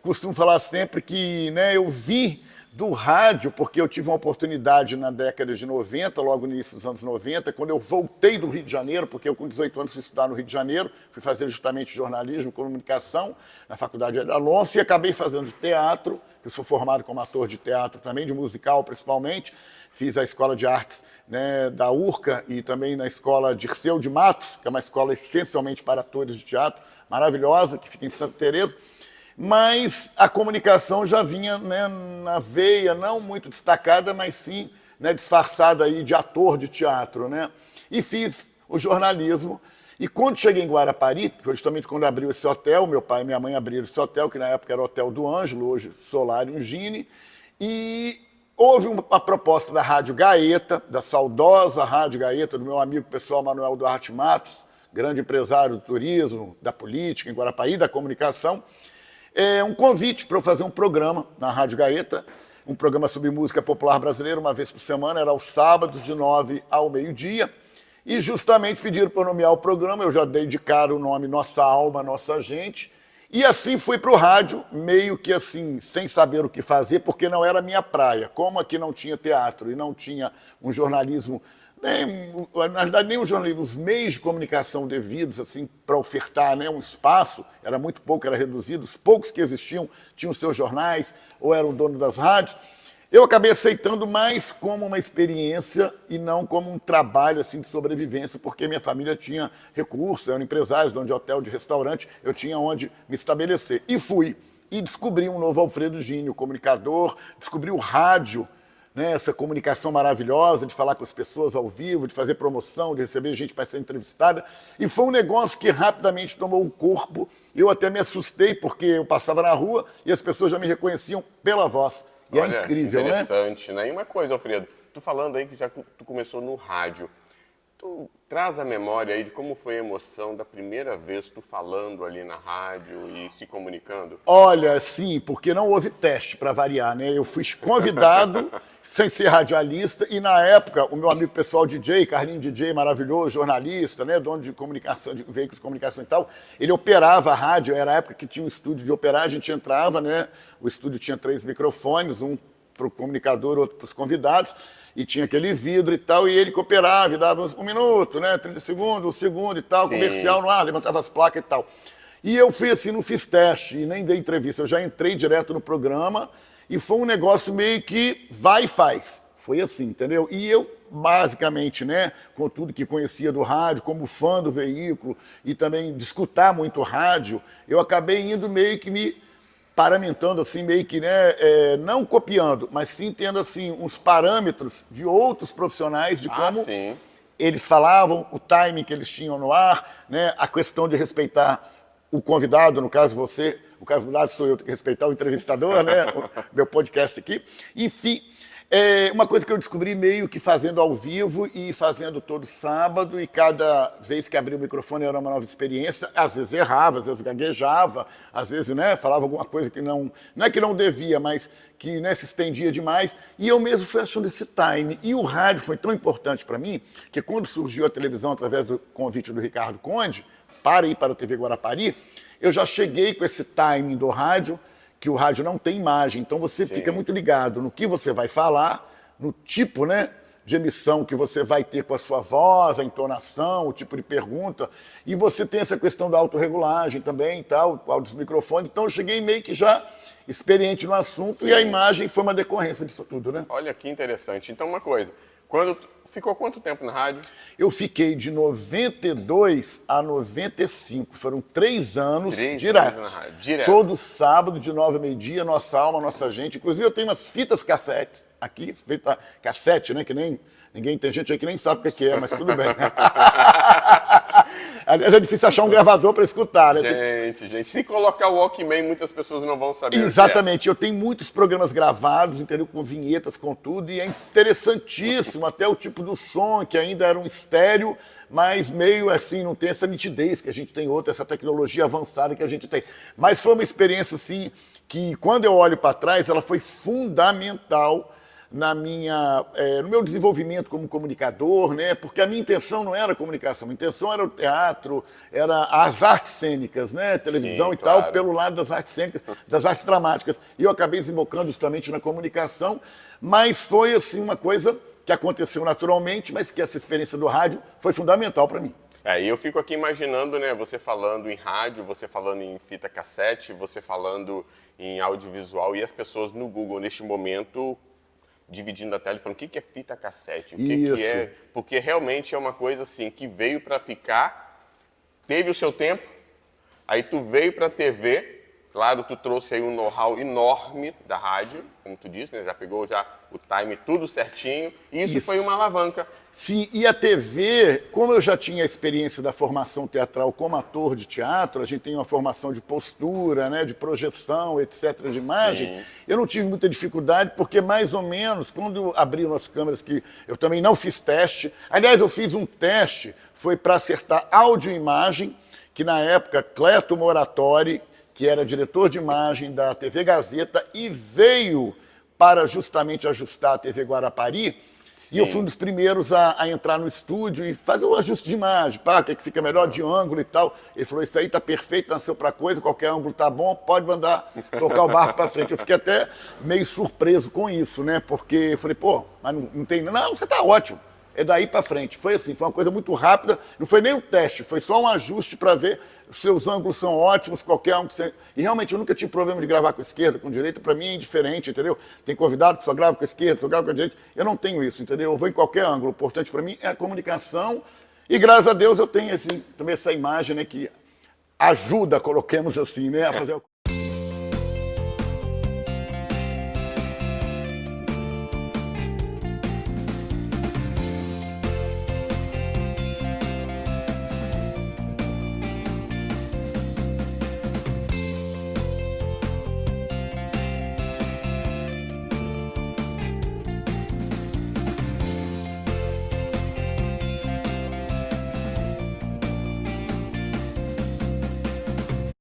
costumo falar sempre que, né, eu vi do rádio, porque eu tive uma oportunidade na década de 90, logo no início dos anos 90, quando eu voltei do Rio de Janeiro, porque eu com 18 anos fui estudar no Rio de Janeiro, fui fazer justamente jornalismo e comunicação na Faculdade de Alonso e acabei fazendo teatro, eu sou formado como ator de teatro também, de musical principalmente, fiz a Escola de Artes, né, da URCA e também na Escola Dirceu de Matos, que é uma escola essencialmente para atores de teatro, maravilhosa, que fica em Santa Teresa. Mas a comunicação já vinha, né, na veia, não muito destacada, mas sim, né, disfarçada aí de ator de teatro, né? E fiz o jornalismo. E quando cheguei em Guarapari, justamente quando abriu esse hotel, meu pai e minha mãe abriram esse hotel, que na época era o Hotel do Ângelo, hoje Solarium Gini, e houve uma proposta da Rádio Gaeta, da saudosa Rádio Gaeta, do meu amigo pessoal Manuel Duarte Matos, grande empresário do turismo, da política em Guarapari, da comunicação, um convite para eu fazer um programa na Rádio Gaeta, um programa sobre música popular brasileira, uma vez por semana, era aos sábados, de 9 ao meio-dia, e justamente pediram para eu nomear o programa, eu já dei de cara o nome Nossa Alma, Nossa Gente, e assim fui para o rádio, meio que assim, sem saber o que fazer, porque não era a minha praia. Como aqui não tinha teatro e não tinha um jornalismo, na realidade nem um jornalismo, os meios de comunicação devidos assim, para ofertar, né, um espaço, era muito pouco, era reduzido, os poucos que existiam tinham seus jornais ou eram dono das rádios. Eu acabei aceitando mais como uma experiência e não como um trabalho assim, de sobrevivência, porque minha família tinha recursos, eram empresários, dono de hotel, de restaurante, eu tinha onde me estabelecer. E fui, e descobri um novo Alfredo Gini, o comunicador, descobri o rádio, né, essa comunicação maravilhosa de falar com as pessoas ao vivo, de fazer promoção, de receber gente para ser entrevistada. E foi um negócio que rapidamente tomou um corpo. Eu até me assustei, porque eu passava na rua e as pessoas já me reconheciam pela voz. E olha, é incrível, interessante, né? E uma coisa, Alfredo, tu falando aí que já tu começou no rádio, tu traz a memória aí de como foi a emoção da primeira vez tu falando ali na rádio e se comunicando? Olha, sim, porque não houve teste para variar, né? Eu fui convidado sem ser radialista e na época o meu amigo pessoal DJ, Carlinho DJ, maravilhoso, jornalista, né, dono de comunicação, de veículos de comunicação e tal, ele operava a rádio, era a época que tinha um estúdio de operar, a gente entrava, né? O estúdio tinha 3 microfones, um para o comunicador, outro para os convidados, e tinha aquele vidro e tal, e ele cooperava, e dava 1 minuto, né, 30 segundos, 1 segundo e tal, sim, comercial no ar, levantava as placas e tal. E eu fui assim, não fiz teste, e nem dei entrevista, eu já entrei direto no programa, e foi um negócio meio que vai e faz. Foi assim, entendeu? E eu, basicamente, né, com tudo que conhecia do rádio, como fã do veículo, e também de escutar muito rádio, eu acabei indo meio que me paramentando assim, meio que, né, não copiando, mas sim tendo assim uns parâmetros de outros profissionais de como sim, eles falavam, o timing que eles tinham no ar, né, a questão de respeitar o convidado, no caso você, o convidado sou eu, tenho que respeitar o entrevistador, né, o meu podcast aqui, enfim. Uma coisa que eu descobri meio que fazendo ao vivo e fazendo todo sábado, e cada vez que abria o microfone era uma nova experiência, às vezes errava, às vezes gaguejava, às vezes, né, falava alguma coisa que não é que não devia, mas que, né, se estendia demais, e eu mesmo fui achando esse time. E o rádio foi tão importante para mim, que quando surgiu a televisão através do convite do Ricardo Conde, para ir para a TV Guarapari, eu já cheguei com esse timing do rádio, que o rádio não tem imagem, então você sim, fica muito ligado no que você vai falar, no tipo, né, de emissão que você vai ter com a sua voz, a entonação, o tipo de pergunta, e você tem essa questão da autorregulagem também, tal, qual dos microfones, então eu cheguei meio que já experiente no assunto, sim, e a imagem foi uma decorrência disso tudo, né? Olha que interessante. Então uma coisa, ficou quanto tempo na rádio? Eu fiquei de 92 a 95, foram 3 anos direto. Na rádio, direto. Todo sábado, de 9 ao meio-dia, Nossa Alma, Nossa Gente. Inclusive eu tenho umas fitas cassete aqui, feita cassete, né, que nem ninguém, tem gente aí que nem sabe o que é, mas tudo bem. Aliás, é difícil achar um gravador para escutar, né? Gente, se colocar o Walkman, muitas pessoas não vão saber. Exatamente, eu tenho muitos programas gravados, entendeu? Com vinhetas, com tudo, e é interessantíssimo, até o tipo do som, que ainda era um estéreo, mas meio assim, não tem essa nitidez que a gente tem outra, essa tecnologia avançada que a gente tem. Mas foi uma experiência, assim, que quando eu olho para trás, ela foi fundamental no meu desenvolvimento como comunicador, né? Porque a minha intenção não era a comunicação, a minha intenção era o teatro, era as artes cênicas, né? Televisão. Sim, e tal, claro. pelo lado das artes cênicas, das artes dramáticas. E eu acabei desembocando justamente na comunicação, mas foi assim uma coisa que aconteceu naturalmente, mas que essa experiência do rádio foi fundamental para mim. E eu fico aqui imaginando, né, você falando em rádio, você falando em fita cassete, você falando em audiovisual e as pessoas no Google neste momento dividindo a tela e falando o que é fita cassete, o que é, porque realmente é uma coisa assim que veio para ficar, teve o seu tempo, aí tu veio para a TV. Claro, tu trouxe aí um know-how enorme da rádio, como tu disse, né? Já pegou o time tudo certinho, e isso foi uma alavanca. Sim, e a TV, como eu já tinha a experiência da formação teatral como ator de teatro, a gente tem uma formação de postura, né, de projeção, etc., de imagem, sim, eu não tive muita dificuldade, porque mais ou menos, quando abriram as câmeras, que eu também não fiz teste, aliás, eu fiz um teste, foi para acertar áudio e imagem, que na época, Cleto Moratori, que era diretor de imagem da TV Gazeta, e veio para justamente ajustar a TV Guarapari. Sim. E eu fui um dos primeiros a entrar no estúdio e fazer o ajuste de imagem, o que fica melhor de ângulo e tal. Ele falou, isso aí tá perfeito, nasceu para coisa, qualquer ângulo tá bom, pode mandar tocar o barco para frente. Eu fiquei até meio surpreso com isso, né? Porque eu falei, pô, mas não tem... Não, você tá ótimo. É daí para frente. Foi assim, foi uma coisa muito rápida, não foi nem um teste, foi só um ajuste para ver os seus ângulos são ótimos, qualquer ângulo... E realmente eu nunca tive problema de gravar com a esquerda, com a direita, para mim é indiferente, entendeu? Tem convidado que só grava com a esquerda, só grava com a direita, eu não tenho isso, entendeu? Eu vou em qualquer ângulo, o importante para mim é a comunicação, e graças a Deus eu tenho também essa imagem, né, que ajuda, coloquemos assim, né, a fazer